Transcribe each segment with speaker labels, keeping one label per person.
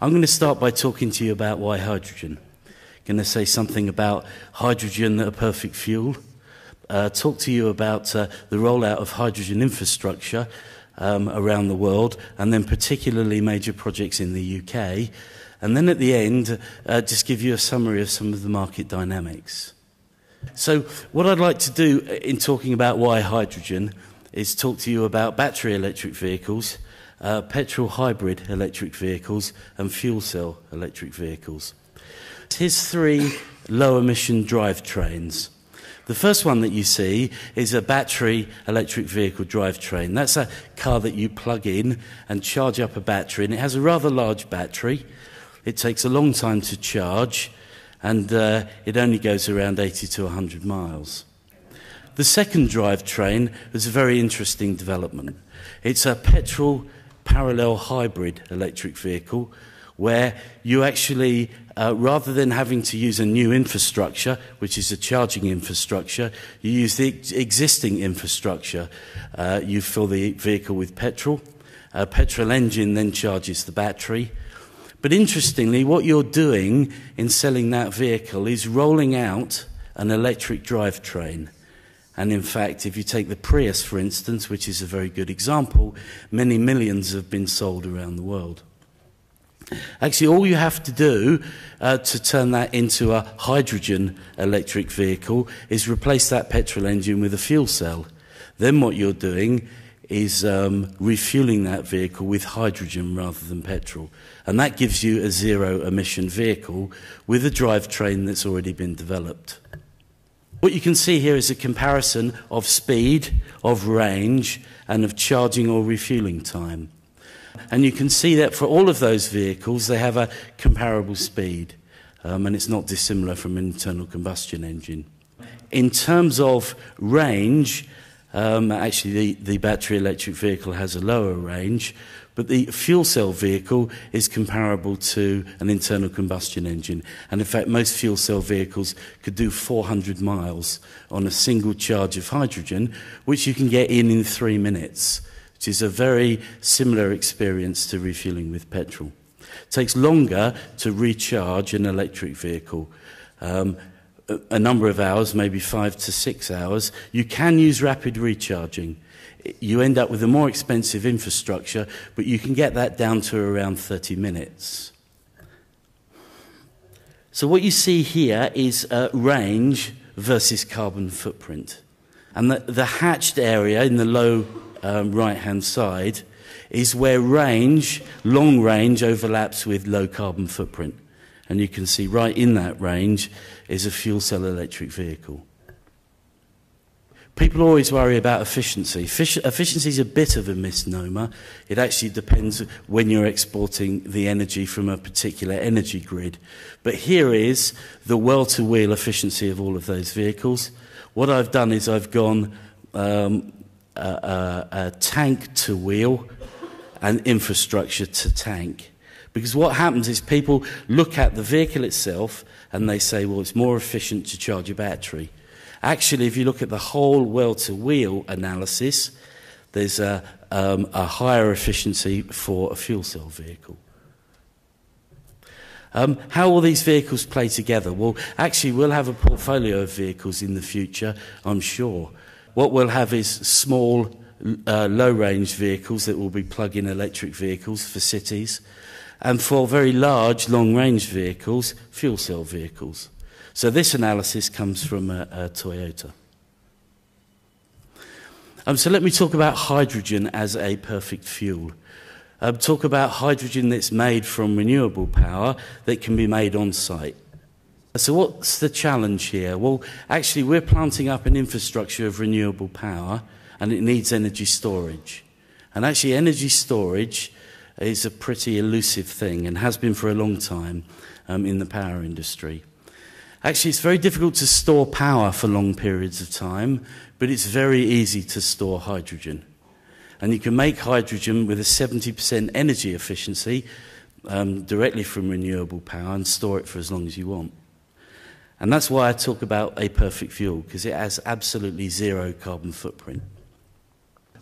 Speaker 1: I'm going to start by talking to you about why hydrogen. I'm going to say something about hydrogen, a perfect fuel. Talk to you about the rollout of hydrogen infrastructure around the world, and then particularly major projects in the UK. And then at the end, just give you a summary of some of the market dynamics. So what I'd like to do in talking about why hydrogen is talk to you about battery electric vehicles, petrol hybrid electric vehicles, and fuel cell electric vehicles. Here's 3 low-emission drivetrains. The first one that you see is a battery electric vehicle drivetrain. That's a car that you plug in and charge up a battery, and it has a rather large battery. It takes a long time to charge, and it only goes around 80 to 100 miles. The second drivetrain is a very interesting development. It's a petrol parallel hybrid electric vehicle where you actually, rather than having to use a new infrastructure, which is a charging infrastructure, you use the existing infrastructure. You fill the vehicle with petrol. A petrol engine then charges the battery. But interestingly, what you're doing in selling that vehicle is rolling out an electric drivetrain. And in fact, if you take the Prius, for instance, which is a very good example, many millions have been sold around the world. Actually, all you have to do to turn that into a hydrogen electric vehicle is replace that petrol engine with a fuel cell. Then what you're doing is refueling that vehicle with hydrogen rather than petrol. And that gives you a zero-emission vehicle with a drivetrain that's already been developed. What you can see here is a comparison of speed, of range, and of charging or refueling time. And you can see that for all of those vehicles, they have a comparable speed, and it's not dissimilar from an internal combustion engine. In terms of range, actually the battery electric vehicle has a lower range, but the fuel cell vehicle is comparable to an internal combustion engine. And in fact, most fuel cell vehicles could do 400 miles on a single charge of hydrogen, which you can get in 3 minutes, which is a very similar experience to refueling with petrol. It takes longer to recharge an electric vehicle. A number of hours, maybe 5 to 6 hours. You can use rapid recharging. You end up with a more expensive infrastructure, but you can get that down to around 30 minutes. So what you see here is range versus carbon footprint. And the hatched area in the low right-hand side is where range, long range, overlaps with low carbon footprint. And you can see right in that range is a fuel cell electric vehicle. People always worry about efficiency. Efficiency is a bit of a misnomer. It actually depends when you're exporting the energy from a particular energy grid. But here is the well-to-wheel efficiency of all of those vehicles. What I've done is I've gone tank to wheel and infrastructure to tank. Because what happens is people look at the vehicle itself and they say, well, it's more efficient to charge a battery. Actually, if you look at the whole well-to-wheel analysis, there's a higher efficiency for a fuel cell vehicle. How will these vehicles play together? Well, actually, we'll have a portfolio of vehicles in the future, I'm sure. What we'll have is small, low-range vehicles that will be plug-in electric vehicles for cities, and for very large, long-range vehicles, fuel cell vehicles. So this analysis comes from Toyota. So let me talk about hydrogen as a perfect fuel. Talk about hydrogen that's made from renewable power that can be made on site. So what's the challenge here? Well, actually, we're planting up an infrastructure of renewable power, and it needs energy storage. And actually, energy storage is a pretty elusive thing and has been for a long time in the power industry. Actually, it's very difficult to store power for long periods of time, but it's very easy to store hydrogen. And you can make hydrogen with a 70% energy efficiency directly from renewable power and store it for as long as you want. And that's why I talk about a perfect fuel, because it has absolutely zero carbon footprint.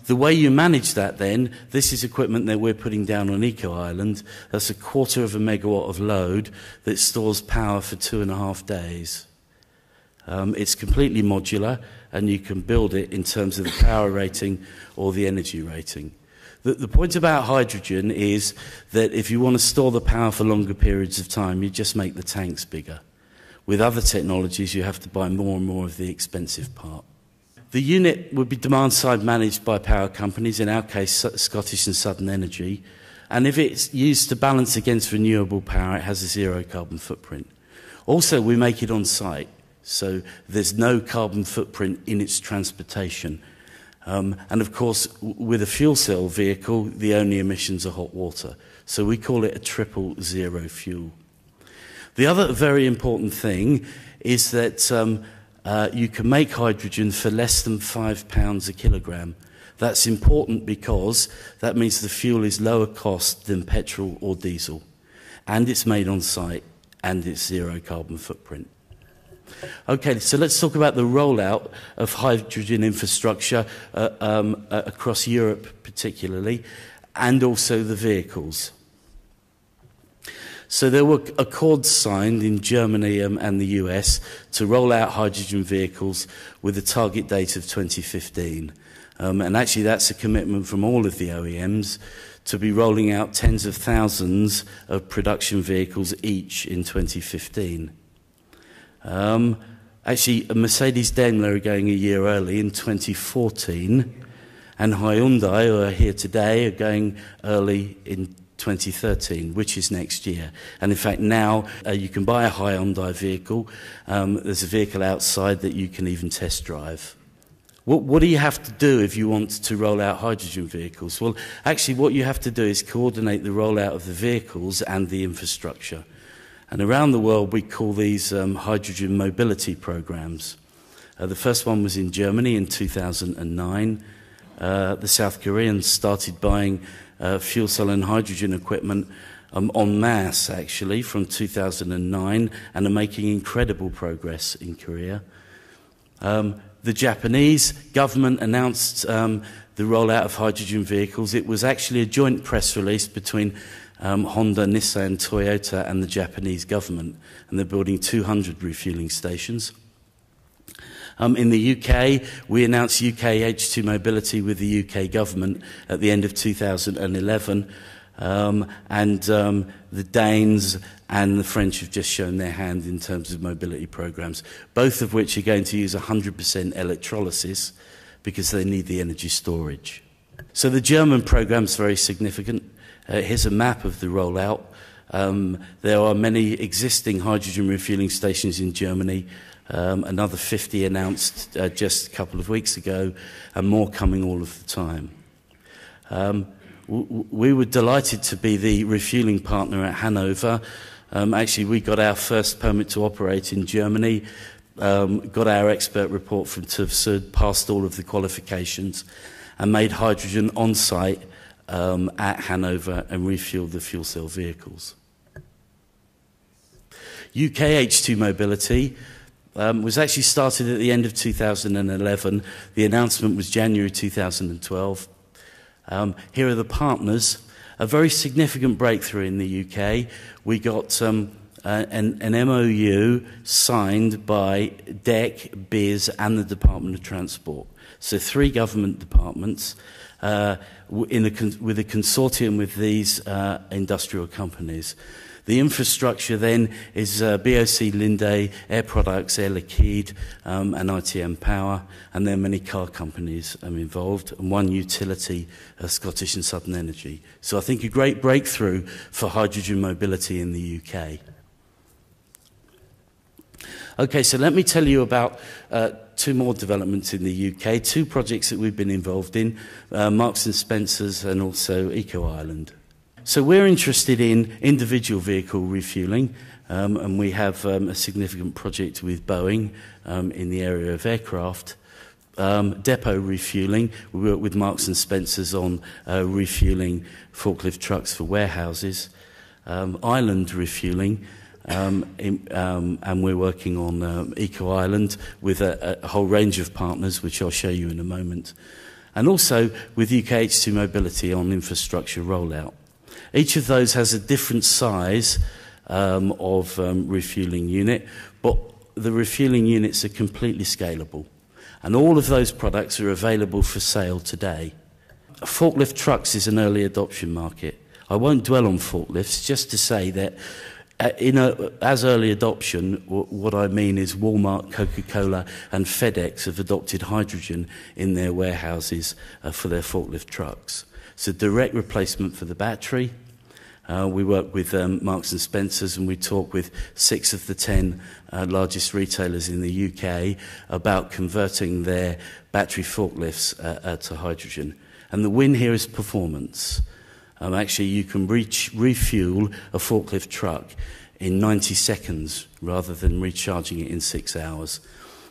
Speaker 1: The way you manage that then, this is equipment that we're putting down on Eco Island. That's 1/4 of a megawatt of load that stores power for 2.5 days. It's completely modular, and you can build it in terms of the power rating or the energy rating. The point about hydrogen is that if you want to store the power for longer periods of time, you just make the tanks bigger. With other technologies, you have to buy more and more of the expensive part. The unit would be demand-side managed by power companies, in our case Scottish and Southern Energy, and if it's used to balance against renewable power, it has a zero carbon footprint. Also, we make it on site, so there's no carbon footprint in its transportation. And of course, with a fuel cell vehicle, the only emissions are hot water. So we call it a 000 fuel. The other very important thing is that you can make hydrogen for less than £5 a kilogram. That's important because that means the fuel is lower cost than petrol or diesel. And it's made on site, and it's zero carbon footprint. Okay, so let's talk about the rollout of hydrogen infrastructure across Europe particularly, and also the vehicles. So there were accords signed in Germany and the US to roll out hydrogen vehicles with a target date of 2015. And actually that's a commitment from all of the OEMs to be rolling out tens of thousands of production vehicles each in 2015. Actually, Mercedes-Daimler are going a year early in 2014, and Hyundai, who are here today, are going early in 2013, which is next year. And in fact, now you can buy a Hyundai vehicle. There's a vehicle outside that you can even test drive. What do you have to do if you want to roll out hydrogen vehicles? Well, actually, what you have to do is coordinate the rollout of the vehicles and the infrastructure. And around the world, we call these hydrogen mobility programs. The first one was in Germany in 2009. The South Koreans started buying fuel cell and hydrogen equipment en masse, actually, from 2009, and are making incredible progress in Korea. The Japanese government announced the rollout of hydrogen vehicles. It was actually a joint press release between Honda, Nissan, Toyota and the Japanese government, and they're building 200 refueling stations. In the UK, we announced UK H2 mobility with the UK government at the end of 2011, and the Danes and the French have just shown their hand in terms of mobility programs, both of which are going to use 100% electrolysis because they need the energy storage. So the German program is very significant. Here's a map of the rollout. There are many existing hydrogen refueling stations in Germany, another 50 announced just a couple of weeks ago, and more coming all of the time. We were delighted to be the refueling partner at Hanover. Actually, we got our first permit to operate in Germany, got our expert report from TÜV Süd, passed all of the qualifications, and made hydrogen on site at Hanover and refueled the fuel cell vehicles. UK H2 mobility was actually started at the end of 2011. The announcement was January 2012. Here are the partners. A very significant breakthrough in the UK. We got an MOU signed by DEC, BIS and the Department of Transport. So 3 government departments with a consortium with these industrial companies. The infrastructure then is BOC Linde, Air Products, Air Liquide, and ITM Power, and there are many car companies involved, and one utility, Scottish and Southern Energy. So I think a great breakthrough for hydrogen mobility in the UK. Okay, so let me tell you about 2 more developments in the UK, 2 projects that we've been involved in, Marks and Spencer's and also Eco Island. So we're interested in individual vehicle refueling, and we have a significant project with Boeing in the area of aircraft. Depot refueling, we work with Marks and Spencer's on refueling forklift trucks for warehouses. Island refueling, and we're working on Eco Island with a whole range of partners, which I'll show you in a moment. and also with UK H2 Mobility on infrastructure rollout. Each of those has a different size of refueling unit, but the refueling units are completely scalable. And all of those products are available for sale today. Forklift trucks is an early adoption market. I won't dwell on forklifts, just to say that as early adoption, what I mean is Walmart, Coca-Cola and FedEx have adopted hydrogen in their warehouses for their forklift trucks. It's a direct replacement for the battery. We work with Marks and Spencers, and we talk with 6 of the 10 largest retailers in the UK about converting their battery forklifts to hydrogen. And the win here is performance. Actually, you can refuel a forklift truck in 90 seconds rather than recharging it in 6 hours.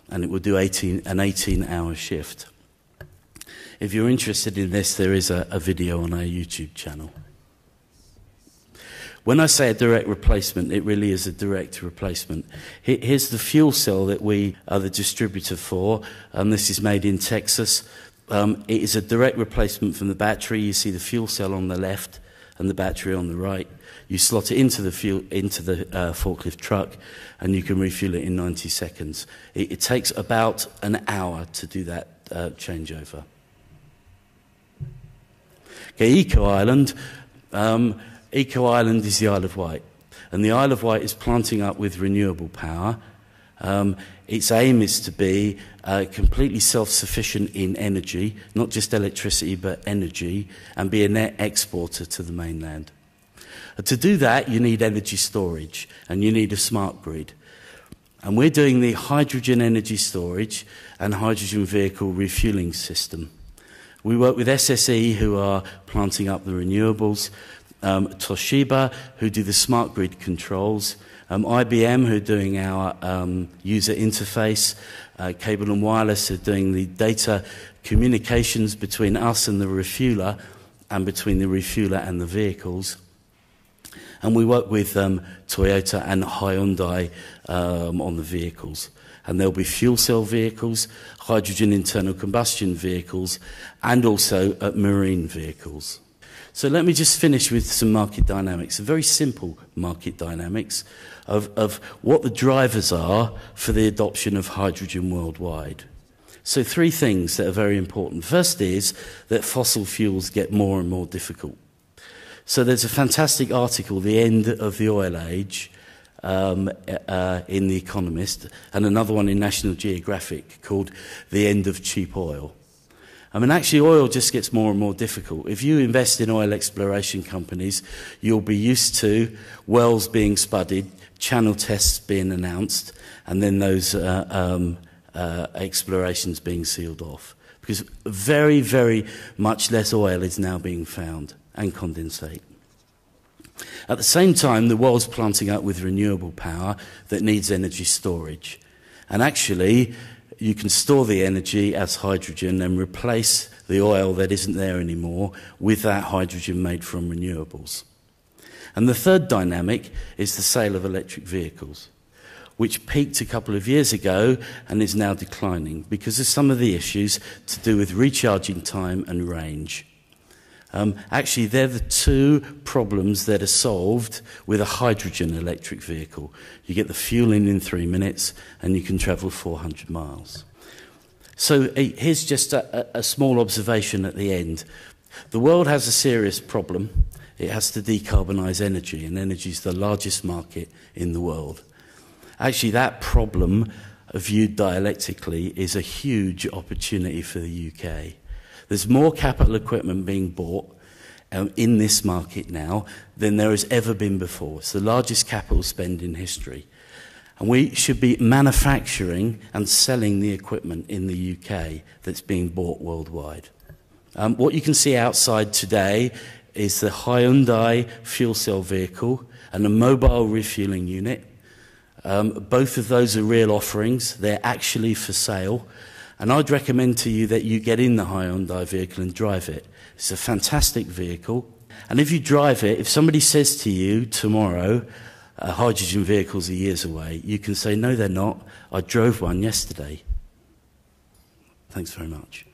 Speaker 1: And it will do an 18-hour shift. If you're interested in this, there is a video on our YouTube channel. When I say a direct replacement, it really is a direct replacement. Here's the fuel cell that we are the distributor for. This is made in Texas. It is a direct replacement from the battery. You see the fuel cell on the left and the battery on the right. You slot it into the forklift truck, and you can refuel it in 90 seconds. It takes about an hour to do that changeover. Okay, Eco Island. Eco Island is the Isle of Wight, and the Isle of Wight is planting up with renewable power. Its aim is to be completely self-sufficient in energy, not just electricity but energy, and be a net exporter to the mainland. To do that, you need energy storage, and you need a smart grid. And we're doing the hydrogen energy storage and hydrogen vehicle refueling system. We work with SSE, who are planting up the renewables, Toshiba, who do the smart grid controls, IBM, who are doing our user interface, Cable and Wireless are doing the data communications between us and the refueler, and between the refueler and the vehicles. And we work with Toyota and Hyundai on the vehicles. And there'll be fuel cell vehicles, hydrogen internal combustion vehicles, and also marine vehicles. So let me just finish with some market dynamics, a very simple market dynamics of what the drivers are for the adoption of hydrogen worldwide. So 3 things that are very important. First is that fossil fuels get more and more difficult. So there's a fantastic article, The End of the Oil Age, in The Economist, and another one in National Geographic called The End of Cheap Oil. I mean, actually, oil just gets more and more difficult. If you invest in oil exploration companies, you'll be used to wells being spudded, channel tests being announced, and then those explorations being sealed off. Because very, very much less oil is now being found, and condensate. At the same time, the world's planting up with renewable power that needs energy storage. And actually, you can store the energy as hydrogen and replace the oil that isn't there anymore with that hydrogen made from renewables. And the third dynamic is the sale of electric vehicles, which peaked a couple of years ago and is now declining because of some of the issues to do with recharging time and range. Actually, they're the 2 problems that are solved with a hydrogen electric vehicle. You get the fuel in 3 minutes, and you can travel 400 miles. So here's just a small observation at the end. The world has a serious problem. It has to decarbonise energy, and energy is the largest market in the world. Actually, that problem, viewed dialectically, is a huge opportunity for the UK. There's more capital equipment being bought in this market now than there has ever been before. It's the largest capital spend in history. And we should be manufacturing and selling the equipment in the UK that's being bought worldwide. What you can see outside today is the Hyundai fuel cell vehicle and a mobile refueling unit. Both of those are real offerings. They're actually for sale. And I'd recommend to you that you get in the Hyundai vehicle and drive it. It's a fantastic vehicle. And if you drive it, if somebody says to you tomorrow, hydrogen vehicles are years away, you can say, no, they're not. I drove one yesterday. Thanks very much.